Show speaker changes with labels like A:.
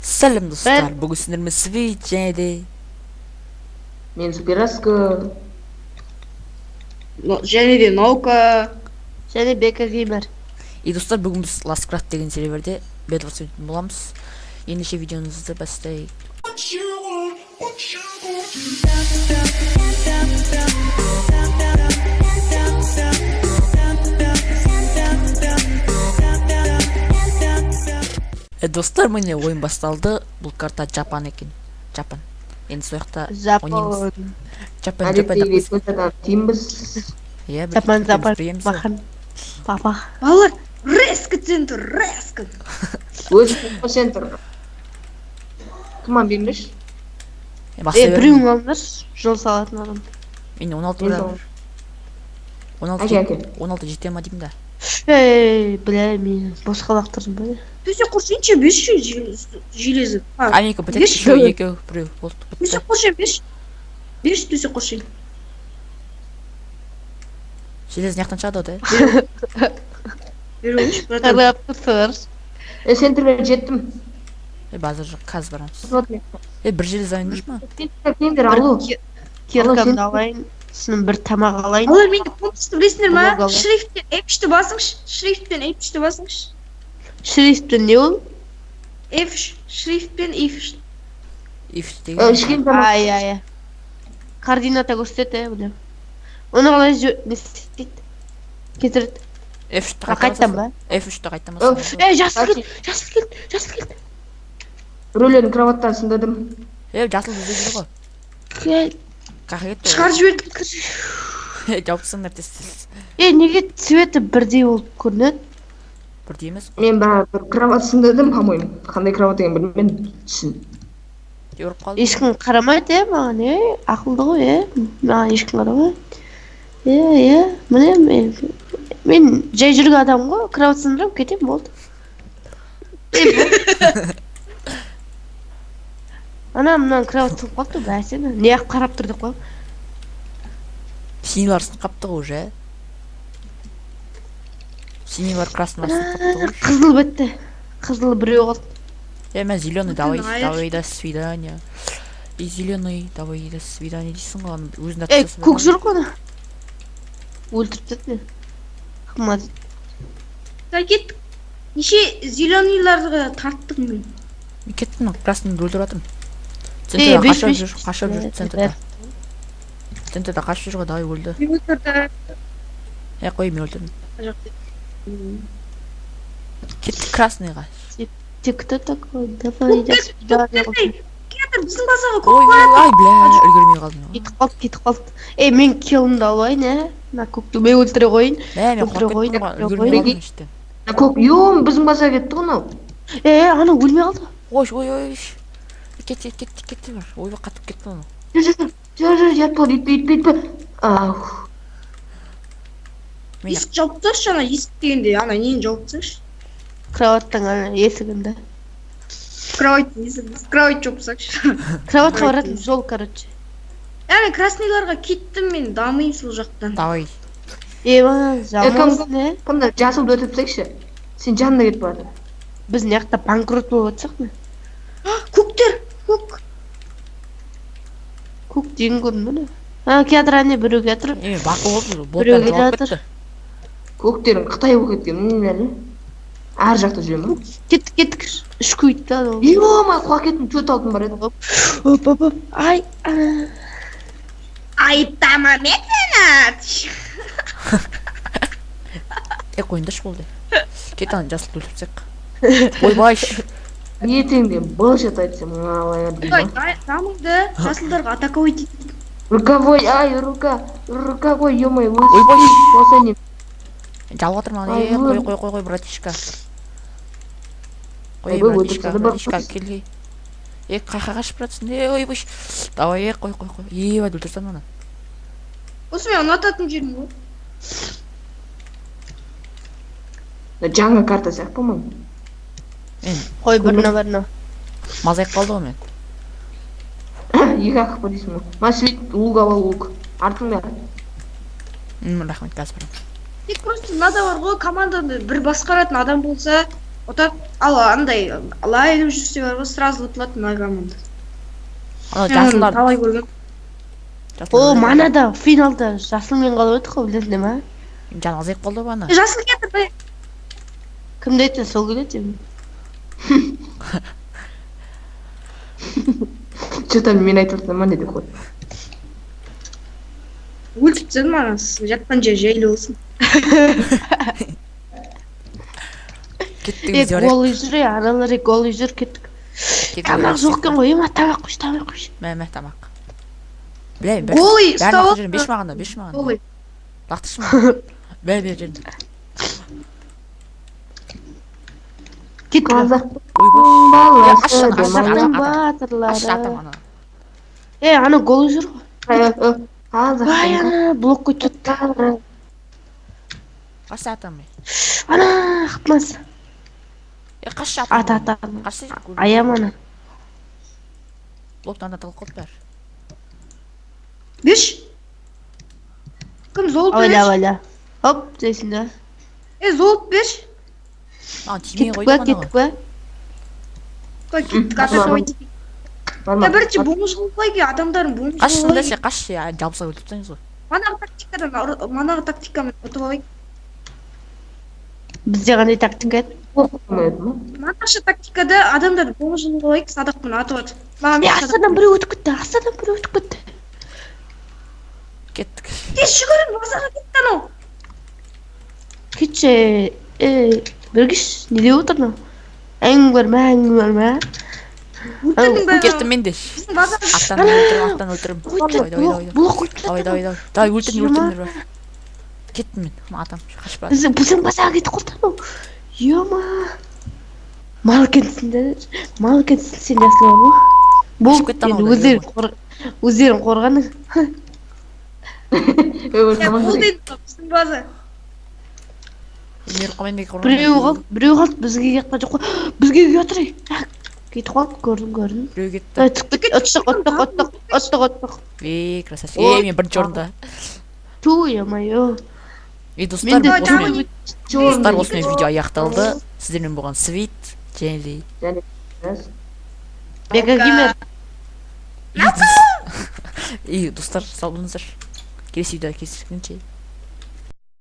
A: Сәлем достар, бүгін сіздермен Свит және де
B: Мен Супераско.
C: Және де наука.
D: және Бека Геймер.
A: достар, бүгін біз Lastcraft деген серверде Battle өтетін боламыз. Ендеше видеоңызды бастайық. Достар, міне ойын басталды. Бұл карта Жапан екен. Жапан. Енді сол жақта ойнаймыз. Жапан.
B: Әдеттегі көтадан тиімбіз.
A: Иә,
D: Жапан, бахан. Папа.
C: Балалар, резко центр, резко.
B: Өзі центр. Кіман бермеш?
D: Біреуің алыңдаршы, жол салатын адам.
A: Мен 16
B: Әке,
A: ұра.
B: әке.
A: 16 жете ма деймін да.
D: Бля, мен босқа лақтырдым ба?
C: Төсек қоршайыншы, 500 железі.
A: Анекі бітет,
C: бес
A: еще
C: жыл.
A: екеу біреу болды.
C: Төсек қоршайын, 5 төсек қоршайын.
A: Железін яқтан шығады да.
C: Беруіміш, братан.
D: Қарап тұрсыңдар.
B: Центрге жеттім.
A: Базар жоқ, қазір барамыз. Бір желез айындыршы ма?
B: Кендер алу.
D: Киркамды алайын, сосын бір тамақ алайын.
C: Балалар, менде компасты білесіңдер ма?
D: Алла.
C: Шрифтпен F3-ті басыңыз. Шрифтпен F3-ті басыңыз.
D: Шрифтпен не ол?
C: F3, шрифтпен F3.
A: Ифтегі.
B: Ішкен тамақ.
D: Ай. Координата көрсетеді, білем. Оны қалай не істейді? Кетіреді.
A: F3-ті
D: Қайттан ба?
A: F3-ті қайттамасың.
D: Жасыл келді.
B: Біреулердің кроваттан сындадым.
A: Жасыл бізде жүр ғой. Қақы кетті
C: Шығарып жібердім.
A: жауыпсыңдар тез.
D: Неге цветі бірдей болып көрінеді?
A: Бірдей емес.
B: Мен бір кроват сындадым, по-моему. Қандай кроват деген білмедім. Түсін.
A: Көріп қалды.
D: Ешкім қарамайды, маған, ақылды ғой, маған ешкім қарамайды. Міне, мен жай жүрген адам ғой, кроват сындырып кетем, болды. Мынан кроват сынып қалды, бәсені, не ақ қарап тұр деп қойым.
A: Синилар сынып қапты ғой уже. Синилар краснылар сынып қапты ғой.
D: Қызыл бітті. Қызыл біреу қалды.
A: Мен зеленый, давай
C: Ай,
A: до свидания. И зеленый, давай до свидания дейсің ғой, өзін
D: Көк жүр ғой. Өлтіріп теді мен. Қымады.
C: Кеттік. Неше зеленыйларға тарттық мен.
A: Мен кеттім, красныйды өлтіріп атырмын.
D: Беш.
A: Қашып жүр центрда. Центрда қашып жүр ғой, давай өлді.
C: Мен өлтірді.
A: Қой, мен өлтірдім. Кеттік красныйға.
D: Ты кто такой? Давай, до свидания.
C: Кетір, біздің базаға
A: Ой, бля, үлгермей қалдым.
D: Кетіп қалды. Мен киллымды алайын, Мына көкті мен өлтіре қойын.
A: Мен қорып кеттім ғой, үлгермей қалдым ішті.
B: Көк, біздің базаға кетті ғой нау.
D: Ана өлмей қалды.
A: Ой. Кетті бар. Ойбай қатып кетті оны.
B: Жатпа, етпе.
C: есік жауып тұршы, ана есік дегенде, ана нені жауып тұршы.
D: Кроваттың есігінде.
C: Кровать жауып тұршы.
D: Кроватқа баратын жол, короче.
C: Яғни красныйларға кеттім мен, дамайым сол жақтан.
A: Давай.
D: Жамалсын,
B: Кімді жасылды өтіпсекші. Сен жанына кетіп барды.
D: Біз неқта банкрот болып атсақ ма?
C: Көктер, көк.
D: Көк деген көрінді. Кетір әне біреу кетір.
A: Бақы болды,
D: Біреу
A: боттан жауап
D: жатыр.
A: кетті.
B: Көктерің Қытай болып кеткен, не әлі? Ар жақта жүре ма?
D: Кеттік. Үш көйтті ана.
B: Қуа кеттім, төт алтын бар еді.
D: Ай.
C: Айыптама метенат.
A: Қойындыш болды. Кет аны жасыл өлтірсек. Ойбай.
B: Не етеңде бұлшет айтсам,
C: Дамыңды жасылдарға атаковать етті.
B: Руковой, рукавой, ё-моё,
A: Ойбай. Жалып атырмын, қой, братишка. Қой, братишка, келгей. Қайқа қашып жатсың, ойбай. Давай, қой. Өлтірсем ана.
C: Осы мен ұнататын жерім ғой.
B: Жаңа карта сияқты, по-моему.
D: Қой, бірна.
A: Мазайып қалды ғой мен.
B: Екі ақық па дейсің ғой. Ма свет, лук ала лук. Артың бәрі.
A: Рахмет, қазір барам.
C: Тек просто надо бар ғой, команданы бір басқаратын адам болса, Ал андай лайв жүрсе бар ғой, сразу ұтылады мына команда.
A: Анау жасылдар.
C: Талай көргем.
D: О, мана да финалда жасылмен қалып өттік қой, білесіңдер ма?
A: Жаныңыз ек болды бана.
C: Жасыл кетті.
D: Кімді айтса сол келеді.
B: Что-то мен айтып жатсам ма не деп қой.
C: Өлтіріп тастадым ана, жатқан жер жайлы болсын.
A: Кеттіңіз жорек.
D: Гол жүр, аналар гол жүр кеттік. Тамақ жоқ екен ғой, ема тамақ қойшы.
A: Мәмә тамақ. Білейін,
C: Голый ұстап
A: алып. Беш мағанда.
C: Голый.
A: Лақтыршы ма? Бәл жерін.
D: Кет.
B: Қазақ
A: Ойбой.
B: баласы
A: Аш
D: батырлары.
A: атам ана.
D: Ана гол жүр ғой.
B: Қазақ
D: Ай, ана блок көйтті.
A: Қаш атам.
D: Ана, қытмас.
A: Қаш атам.
D: Ата.
A: Қаш
D: Аям ана.
A: Блоктан атал қот бәр.
C: Беш. Кім золыт беш?
D: Аваля. Хоп, дейсің да.
C: Золыт беш.
A: Тимей
D: Кеттік
A: қойды
D: ба, кеттік ба?
C: Қой кеттік, ата бірінші бомж қылып ке, адамдардың бомж
A: Қаш
C: қылып
A: сында қаш жабыса өлтіп таңыз ғой.
C: манағы тактикамен ұтып алайық.
D: Бізде қандай тактика еді?
C: Манақшы тактикада адамдарды бомж қылып алайық, садақпен атып атып.
D: Астадан біреу өтіп кетті.
A: Кеттік.
C: Тез жүгірін, базарға кетті анау.
D: Кетші, біргіш, не деп отыр мынау? Әңгіме бар ма?
C: Өлтірдің бәрі.
A: Кеттім мен де.
C: Біздің базар.
A: Аттан өлтірім.
D: Блок қойып
A: Давай өлтіріңдер. Кеттім мен. Атам қашпа.
D: Біздің базарға кетіп қалды анау. Ема. Мал екенсіңдер сен жасыл бар ма? Болды, енді өздерің қорғаны.
C: Бұл дейді біздің базар.
D: Біреу қалды, бізге кетті жоқ қой. Бізге кетті. Кетіп қалды, көрдім.
A: Біреу кетті.
D: Оттық.
A: Красавчик. Мен бірінші орында.
D: Ту, ема-йо.
A: Достар, осымен видео аяқталды. Сіздермен болған Свит, және
D: Бека Гимер.
A: достар, сау болыңыздар. Келесі видеода кездескенше.